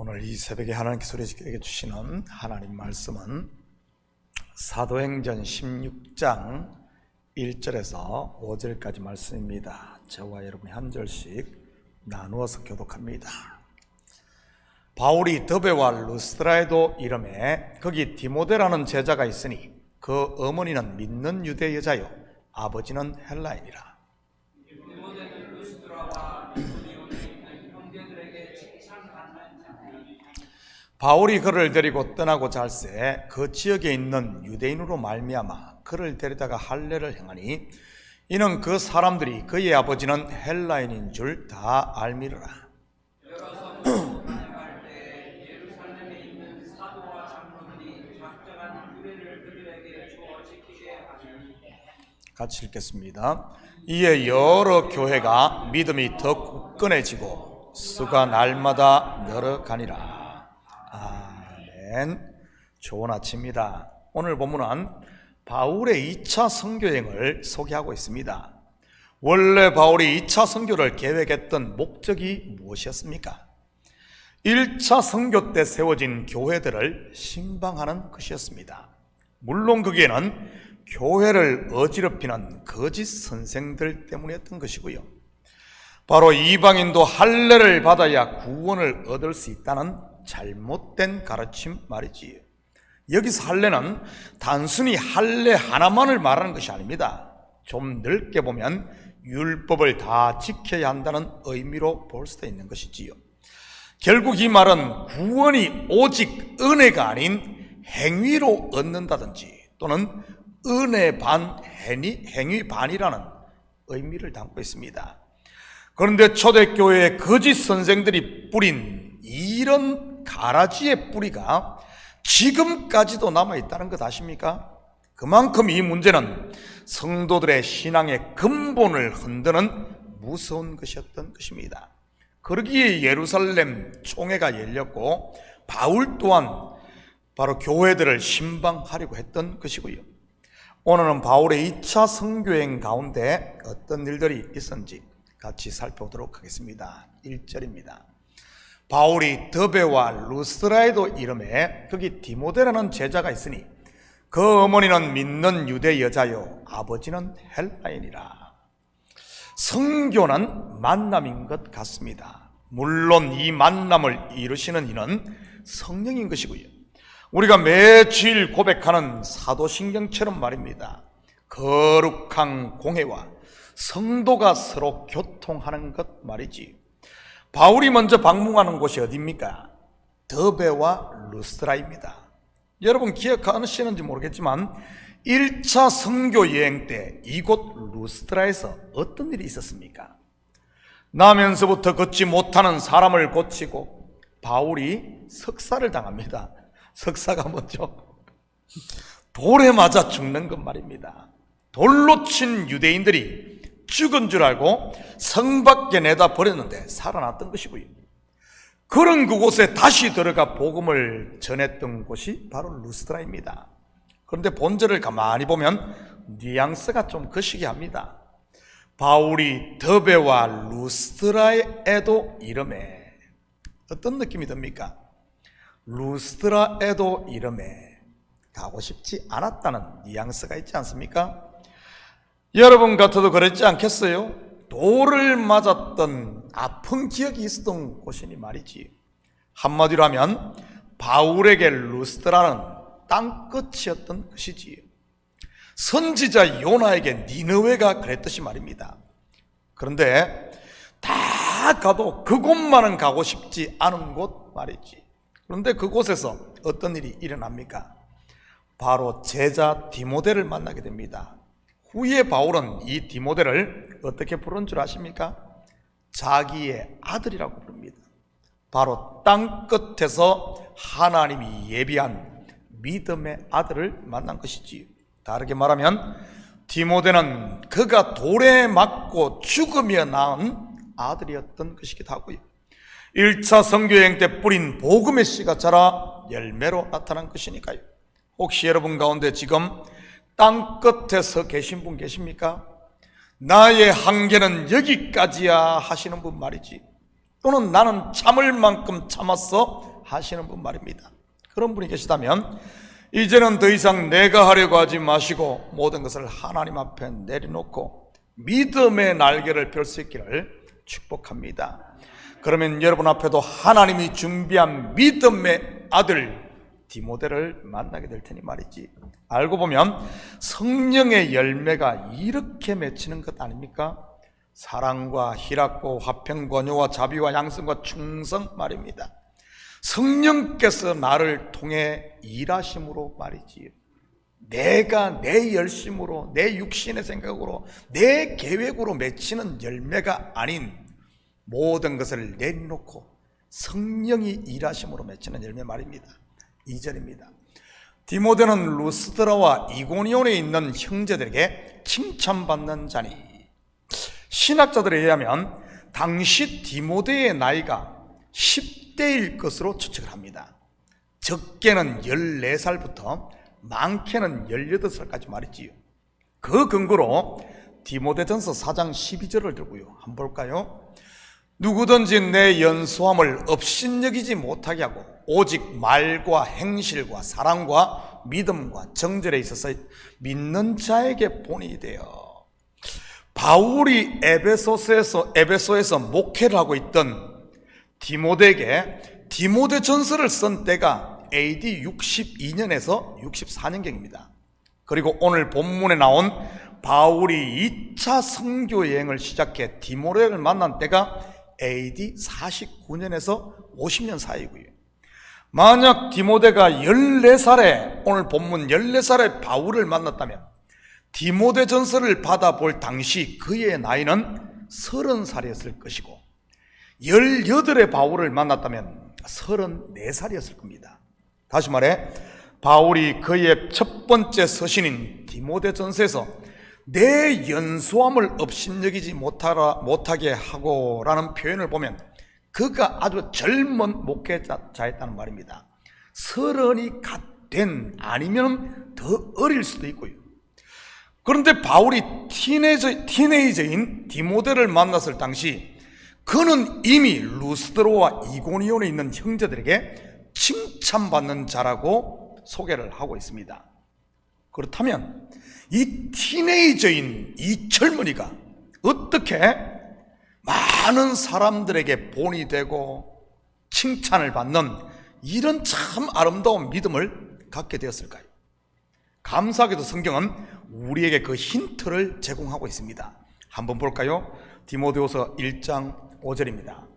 오늘 이 새벽에 하나님께서 우리에게 주시는 하나님 말씀은 사도행전 16장 1절에서 5절까지 말씀입니다. 저와 여러분이 한 절씩 나누어서 교독합니다. 바울이 더베와 루스드라에도 이르매 거기 디모데라는 제자가 있으니 그 어머니는 믿는 유대 여자요 아버지는 헬라인이라. 바울이 그를 데리고 떠나고자 할새 그 지역에 있는 유대인으로 말미암아 그를 데리다가 할례를 행하니 이는 그 사람들이 그의 아버지는 헬라인인 줄 다 알미르라. 같이 읽겠습니다. 이에 여러 교회가 믿음이 더 굳건해지고 수가 날마다 늘어가니라. 아멘. 좋은 아침입니다. 오늘 본문은 바울의 2차 선교여행을 소개하고 있습니다. 원래 바울이 2차 선교를 계획했던 목적이 무엇이었습니까? 1차 선교 때 세워진 교회들을 신방하는 것이었습니다. 물론 거기에는 교회를 어지럽히는 거짓 선생들 때문이었던 것이고요. 바로 이방인도 할례를 받아야 구원을 얻을 수 있다는 잘못된 가르침 말이지요. 여기서 할례는 단순히 할례 하나만을 말하는 것이 아닙니다. 좀 넓게 보면 율법을 다 지켜야 한다는 의미로 볼 수도 있는 것이지요. 결국 이 말은 구원이 오직 은혜가 아닌 행위로 얻는다든지 또는 은혜 반 행위 반이라는 의미를 담고 있습니다. 그런데 초대교회의 거짓 선생들이 뿌린 이런 가라지의 뿌리가 지금까지도 남아있다는 것 아십니까? 그만큼 이 문제는 성도들의 신앙의 근본을 흔드는 무서운 것이었던 것입니다. 그러기에 예루살렘 총회가 열렸고 바울 또한 바로 교회들을 신방하려고 했던 것이고요. 오늘은 바울의 2차 선교여행 가운데 어떤 일들이 있었는지 같이 살펴보도록 하겠습니다. 1절입니다. 바울이 더베와 루스드라에도 이르매 거기 디모데라는 제자가 있으니 그 어머니는 믿는 유대 여자요 아버지는 헬라인이라. 선교는 만남인 것 같습니다. 물론 이 만남을 이루시는 이는 성령인 것이고요. 우리가 매주일 고백하는 사도신경처럼 말입니다. 거룩한 공회와 성도가 서로 교통하는 것 말이지. 바울이 먼저 방문하는 곳이 어디입니까? 더베와 루스드라입니다. 여러분 기억하시는지 모르겠지만 1차 선교 여행 때 이곳 루스드라에서 어떤 일이 있었습니까? 나면서부터 걷지 못하는 사람을 고치고 바울이 석사를 당합니다. 석사가 뭐죠? 돌에 맞아 죽는 것 말입니다. 돌로 친 유대인들이 죽은 줄 알고 성 밖에 내다 버렸는데 살아났던 것이고요. 그런 그곳에 다시 들어가 복음을 전했던 곳이 바로 루스드라입니다. 그런데 본절을 가만히 보면 뉘앙스가 좀 거시기 합니다. 바울이 더베와 루스드라에도 이르매. 어떤 느낌이 듭니까? 루스드라에도 이르매. 가고 싶지 않았다는 뉘앙스가 있지 않습니까? 여러분 같아도 그랬지 않겠어요? 돌을 맞았던 아픈 기억이 있었던 곳이니 말이지. 한마디로 하면 바울에게 루스드라는 땅끝이었던 것이지. 선지자 요나에게 니느웨가 그랬듯이 말입니다. 그런데 다 가도 그곳만은 가고 싶지 않은 곳 말이지. 그런데 그곳에서 어떤 일이 일어납니까? 바로 제자 디모데를 만나게 됩니다. 후에 바울은 이 디모데를 어떻게 부른 줄 아십니까? 자기의 아들이라고 부릅니다. 바로 땅끝에서 하나님이 예비한 믿음의 아들을 만난 것이지. 다르게 말하면 디모데는 그가 돌에 맞고 죽으며 낳은 아들이었던 것이기도 하고요. 1차 선교여행 때 뿌린 복음의 씨가 자라 열매로 나타난 것이니까요. 혹시 여러분 가운데 지금 땅끝에서 계신 분 계십니까? 나의 한계는 여기까지야 하시는 분 말이지. 또는 나는 참을 만큼 참았어 하시는 분 말입니다. 그런 분이 계시다면 이제는 더 이상 내가 하려고 하지 마시고 모든 것을 하나님 앞에 내려놓고 믿음의 날개를 펼 수 있기를 축복합니다. 그러면 여러분 앞에도 하나님이 준비한 믿음의 아들 디모데를 만나게 될 테니 말이지. 알고 보면 성령의 열매가 이렇게 맺히는 것 아닙니까? 사랑과 희락과 화평, 권유와 자비와 양성과 충성 말입니다. 성령께서 나를 통해 일하심으로 말이지요. 내가 내 열심으로, 내 육신의 생각으로, 내 계획으로 맺히는 열매가 아닌 모든 것을 내놓고 성령이 일하심으로 맺히는 열매 말입니다. 2절입니다. 디모데는 루스드라와 이고니온에 있는 형제들에게 칭찬받는 자니. 신학자들에 의하면 당시 디모데의 나이가 10대일 것으로 추측을 합니다. 적게는 14살부터 많게는 18살까지 말이지요. 그 근거로 디모데전서 4장 12절을 들고요, 한번 볼까요? 누구든지 내 연소함을 업신여기지 못하게 하고 오직 말과 행실과 사랑과 믿음과 정절에 있어서 믿는 자에게 본이 되어. 바울이 에베소에서 목회를 하고 있던 디모데에게 디모데전서를 쓴 때가 AD 62년에서 64년경입니다. 그리고 오늘 본문에 나온 바울이 2차 선교 여행을 시작해 디모데를 만난 때가 AD 49년에서 50년 사이고요. 만약 디모데가 14살에 오늘 본문 14살에 바울을 만났다면 디모데 전서를 받아볼 당시 그의 나이는 30살이었을 것이고 18에 바울을 만났다면 34살이었을 겁니다. 다시 말해 바울이 그의 첫 번째 서신인 디모데 전서에서 내 연소함을 업신여기지 못하게 하고 라는 표현을 보면 그가 아주 젊은 목회자였다는 말입니다. 30이 갓 된 아니면 더 어릴 수도 있고요. 그런데 바울이 티네이저인 디모데를 만났을 당시 그는 이미 루스드로와 이고니온에 있는 형제들에게 칭찬받는 자라고 소개를 하고 있습니다. 그렇다면 이 티네이저인 이 젊은이가 어떻게 많은 사람들에게 본이 되고 칭찬을 받는 이런 참 아름다운 믿음을 갖게 되었을까요? 감사하게도 성경은 우리에게 그 힌트를 제공하고 있습니다. 한번 볼까요? 디모데후서 1장 5절입니다.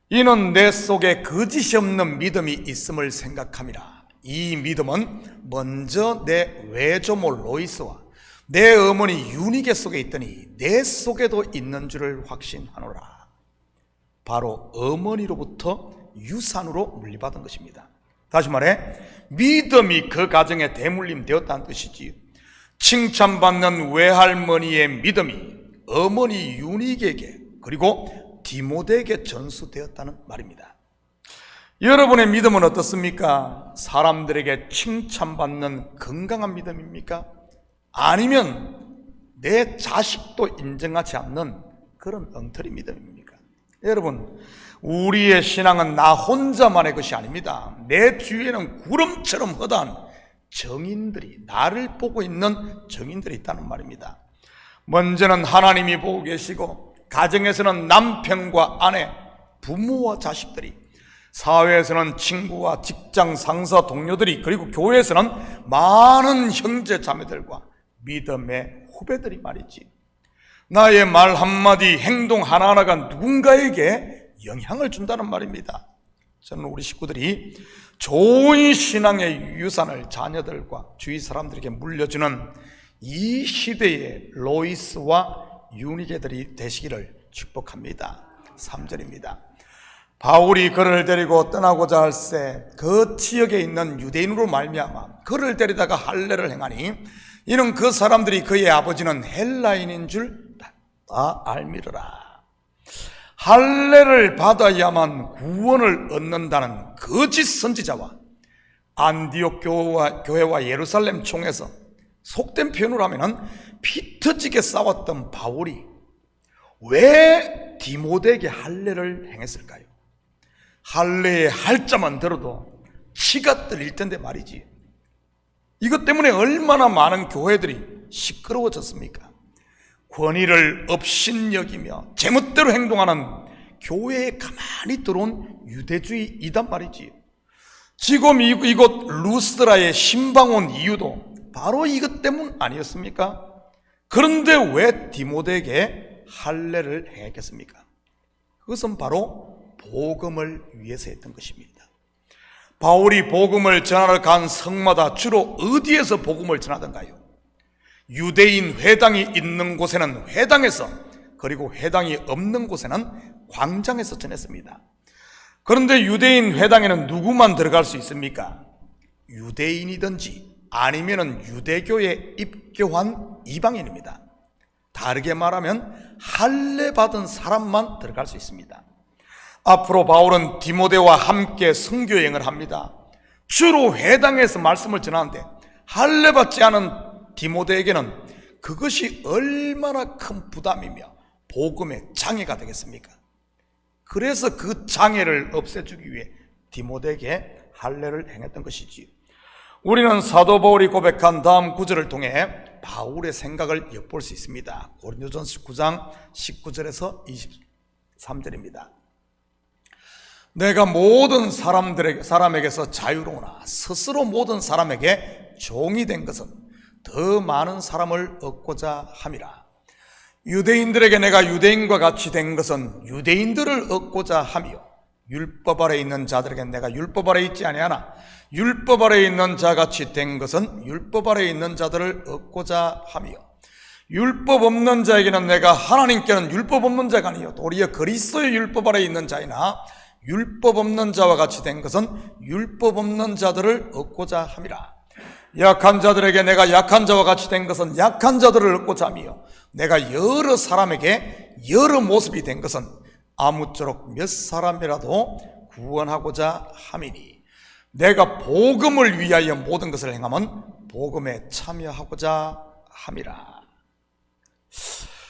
이는 내 속에 거짓이 없는 믿음이 있음을 생각함이라. 이 믿음은 먼저 내 외조모 로이스와 내 어머니 유니게 속에 있더니 내 속에도 있는 줄을 확신하노라. 바로 어머니로부터 유산으로 물려받은 것입니다. 다시 말해 믿음이 그 가정에 대물림 되었다는 뜻이지요. 칭찬받는 외할머니의 믿음이 어머니 유니게에게 그리고 디모데에게 전수되었다는 말입니다. 여러분의 믿음은 어떻습니까? 사람들에게 칭찬받는 건강한 믿음입니까? 아니면 내 자식도 인정하지 않는 그런 엉터리 믿음입니까? 여러분, 우리의 신앙은 나 혼자만의 것이 아닙니다. 내 주위에는 구름처럼 허다한 정인들이, 나를 보고 있는 정인들이 있다는 말입니다. 먼저는 하나님이 보고 계시고, 가정에서는 남편과 아내, 부모와 자식들이, 사회에서는 친구와 직장 상사 동료들이, 그리고 교회에서는 많은 형제 자매들과 믿음의 후배들이 말이지. 나의 말 한마디, 행동 하나하나가 누군가에게 영향을 준다는 말입니다. 저는 우리 식구들이 좋은 신앙의 유산을 자녀들과 주위 사람들에게 물려주는 이 시대의 로이스와 유니게들이 되시기를 축복합니다. 3절입니다. 바울이 그를 데리고 떠나고자 할새 그 지역에 있는 유대인으로 말미암아 그를 데리다가 할례를 행하니 이는 그 사람들이 그의 아버지는 헬라인인 줄 다 알미르라. 할례를 받아야만 구원을 얻는다는 거짓 선지자와 안디옥 교회와 예루살렘 총에서 속된 표현으로 하면은 피 터지게 싸웠던 바울이 왜 디모데에게 할례를 행했을까요? 할례의 할자만 들어도 치가 떨릴 텐데 말이지. 이것 때문에 얼마나 많은 교회들이 시끄러워졌습니까? 권위를 업신여기며 제멋대로 행동하는 교회에 가만히 들어온 유대주의이단 말이지. 지금 이곳 루스드라에 신방 온 이유도 바로 이것 때문 아니었습니까? 그런데 왜 디모데에게 할례를 행했겠습니까? 그것은 바로 복음을 위해서 했던 것입니다. 바울이 복음을 전하러 간 성마다 주로 어디에서 복음을 전하던가요? 유대인 회당이 있는 곳에는 회당에서, 그리고 회당이 없는 곳에는 광장에서 전했습니다. 그런데 유대인 회당에는 누구만 들어갈 수 있습니까? 유대인이든지 아니면은 유대교에 입교한 이방인입니다. 다르게 말하면 할례 받은 사람만 들어갈 수 있습니다. 앞으로 바울은 디모데와 함께 선교여행을 합니다. 주로 회당에서 말씀을 전하는데 할례 받지 않은 디모데에게는 그것이 얼마나 큰 부담이며 복음의 장애가 되겠습니까? 그래서 그 장애를 없애주기 위해 디모데에게 할례를 행했던 것이지. 우리는 사도 바울이 고백한 다음 구절을 통해 바울의 생각을 엿볼 수 있습니다. 고린도전서 9장 19절에서 23절입니다. 내가 모든 사람에게서 자유로우나 스스로 모든 사람에게 종이 된 것은 더 많은 사람을 얻고자 함이라. 유대인들에게 내가 유대인과 같이 된 것은 유대인들을 얻고자 함이요, 율법 아래 있는 자들에게 내가 율법 아래 있지 아니하나 율법 아래 있는 자같이 된 것은 율법 아래 있는 자들을 얻고자 함이요, 율법 없는 자에게는 내가 하나님께는 율법 없는 자가 아니요 도리어 그리스도의 율법 아래 있는 자이나 율법 없는 자와 같이 된 것은 율법 없는 자들을 얻고자 함이라. 약한 자들에게 내가 약한 자와 같이 된 것은 약한 자들을 얻고자 함이요, 내가 여러 사람에게 여러 모습이 된 것은 아무쪼록 몇 사람이라도 구원하고자 함이니, 내가 복음을 위하여 모든 것을 행하면 복음에 참여하고자 함이라.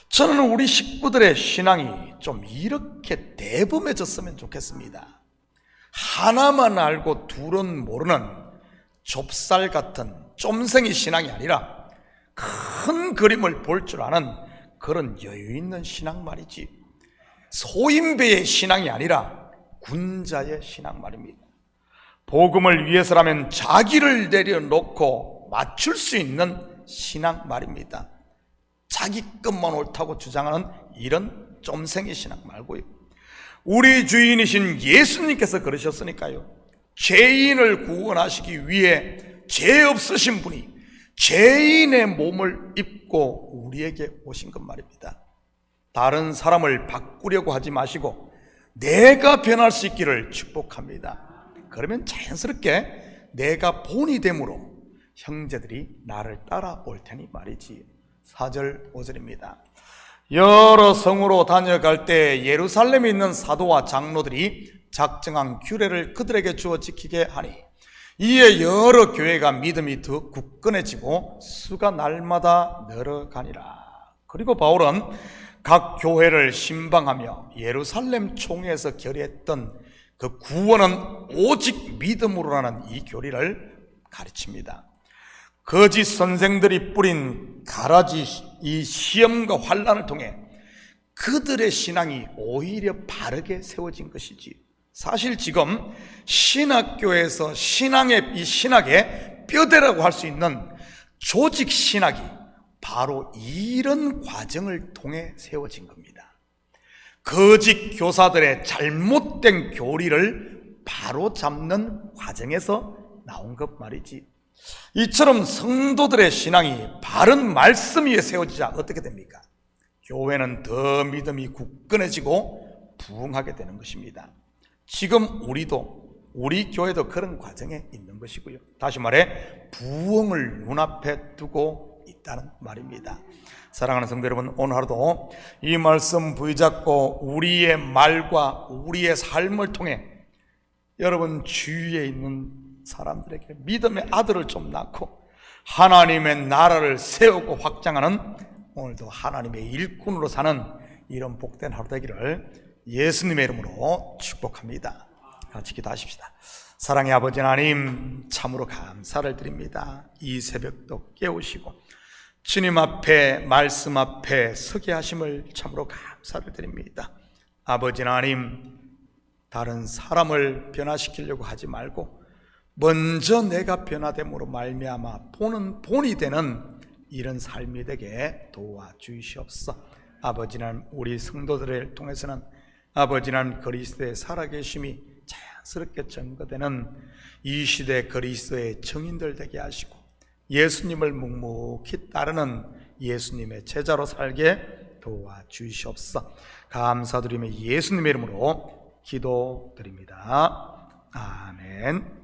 저는 우리 식구들의 신앙이 좀 이렇게 대범해졌으면 좋겠습니다. 하나만 알고 둘은 모르는 좁쌀 같은 쫌생이 신앙이 아니라 큰 그림을 볼 줄 아는 그런 여유 있는 신앙 말이지. 소인배의 신앙이 아니라 군자의 신앙 말입니다. 복음을 위해서라면 자기를 내려놓고 맞출 수 있는 신앙 말입니다. 자기 것만 옳다고 주장하는 이런 쫌생이 신앙 말고요. 우리 주인이신 예수님께서 그러셨으니까요. 죄인을 구원하시기 위해 죄 없으신 분이 죄인의 몸을 입고 우리에게 오신 것 말입니다. 다른 사람을 바꾸려고 하지 마시고 내가 변할 수 있기를 축복합니다. 그러면 자연스럽게 내가 본이 됨으로 형제들이 나를 따라올 테니 말이지. 4절 5절입니다. 여러 성으로 다녀갈 때 예루살렘에 있는 사도와 장로들이 작정한 규례를 그들에게 주어 지키게 하니 이에 여러 교회가 믿음이 더 굳건해지고 수가 날마다 늘어가니라. 그리고 바울은 각 교회를 신방하며 예루살렘 총회에서 결의했던 그 구원은 오직 믿음으로라는 이 교리를 가르칩니다. 거짓 선생들이 뿌린 가라지 이 시험과 환난을 통해 그들의 신앙이 오히려 바르게 세워진 것이지. 사실 지금 신학교에서 이 신학의 뼈대라고 할 수 있는 조직 신학이 바로 이런 과정을 통해 세워진 겁니다. 거짓 교사들의 잘못된 교리를 바로 잡는 과정에서 나온 것 말이지. 이처럼 성도들의 신앙이 바른 말씀 위에 세워지자 어떻게 됩니까? 교회는 더 믿음이 굳건해지고 부흥하게 되는 것입니다. 지금 우리 교회도 그런 과정에 있는 것이고요. 다시 말해 부흥을 눈앞에 두고 있다는 말입니다. 사랑하는 성도 여러분, 오늘 하루도 이 말씀 붙잡고 우리의 말과 우리의 삶을 통해 여러분 주위에 있는 사람들에게 믿음의 아들을 좀 낳고 하나님의 나라를 세우고 확장하는, 오늘도 하나님의 일꾼으로 사는 이런 복된 하루 되기를 예수님의 이름으로 축복합니다. 같이 기도하십시다. 사랑의 아버지 하나님, 참으로 감사를 드립니다. 이 새벽도 깨우시고 주님 앞에, 말씀 앞에 서게 하심을 참으로 감사를 드립니다. 아버지 하나님, 다른 사람을 변화시키려고 하지 말고 먼저 내가 변화됨으로 말미암아 본이 되는 이런 삶이 되게 도와주시옵소서. 아버지 하나님, 우리 성도들을 통해서는 아버지 하나님, 그리스도의 살아계심이 자연스럽게 증거되는 이 시대 그리스도의 증인들 되게 하시고 예수님을 묵묵히 따르는 예수님의 제자로 살게 도와주시옵소서. 감사드리며 예수님의 이름으로 기도드립니다. 아멘.